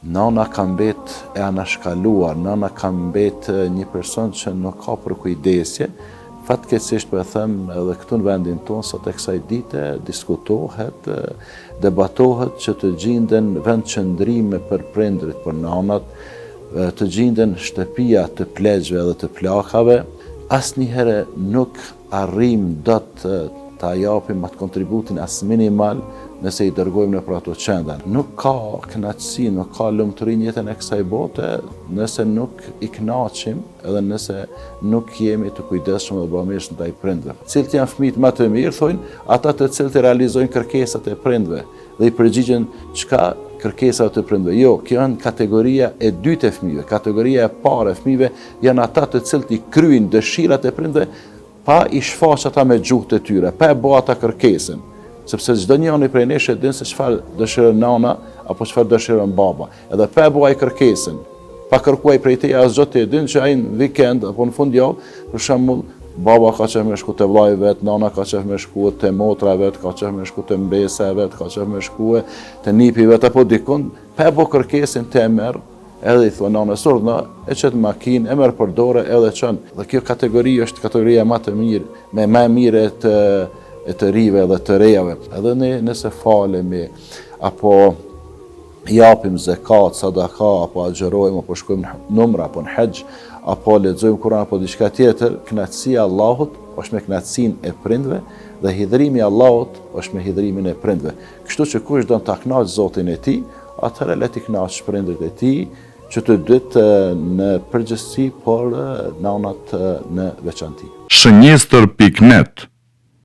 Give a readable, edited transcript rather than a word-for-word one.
Nana ka mbet e anashkaluar, nana ka mbet një person që nuk ka për kujdesje. Fatkeqësisht po e them edhe këtu në vendin tonë sot e kësaj dite diskutohet, debatohet që të gjinden vendqëndrime për prindrit, për nanat, të gjinden shtëpia të plegjve dhe të plakave. Asnjëherë nuk arrim dot ta japim atë kontributin as minimal nëse i dërgojmë në për ato qenda. Nuk ka kënaqësi, nuk ka lumturi në jetën e kësaj bote nëse nuk i kënaqim edhe nëse nuk jemi të kujdesshëm dhe bamirësh ndaj prindve. Cilët janë fëmijët më të mirë, thojnë, ata të cilët realizojnë kërkesat e prindve dhe i përgjigjen çka kërkesat të prindve. Jo, kjo janë kategoria e dytë e fëmijëve. Kategoria e parë e fëmijëve janë ata të cilët i kryejnë dëshirat e prindve pa i shfaq ata me gjuhët e tyre, pa e bë ata kërkesën. Sepse çdo njëri prej nesh e din se çfarë dëshiron nana apo çfarë dëshiron baba. Edhe pa e bë kërkesën, pa kërkuar prej teja asgjë të din që ai në vikend apo në fundjavë, për shembull, baba ka qenë me shku te vllai vet, nana ka qenë me shku te motra vet, ka qenë me shku te mbesa vet, ka qenë me shku te nipi vet apo dikun, pa e bë kërkesën te merr. Edhe i thua nana sordna, e qëtë makinë, e merë për dore edhe qënë. Dhe kjo kategori është kategoria më të mirë, me më mirë e të rive dhe të rejave. Edhe ne nëse falemi, apo japim zekat, sadaka, apo agjerojmë, apo shkojmë në numra, apo në hexh, apo lexojmë Kur'an, apo diçka tjetër, kënaqësia e Allahut është me kënaqësinë e prindve dhe hidhrimi i Allahut është me hidhrimin e prindve. Kështu që kush don ta kënaqë Zotin e tij, atëherë le të kënaqë prindërit e tij, që të dytë në përgjithësi, por nanat në veçanti. Shënjestër.net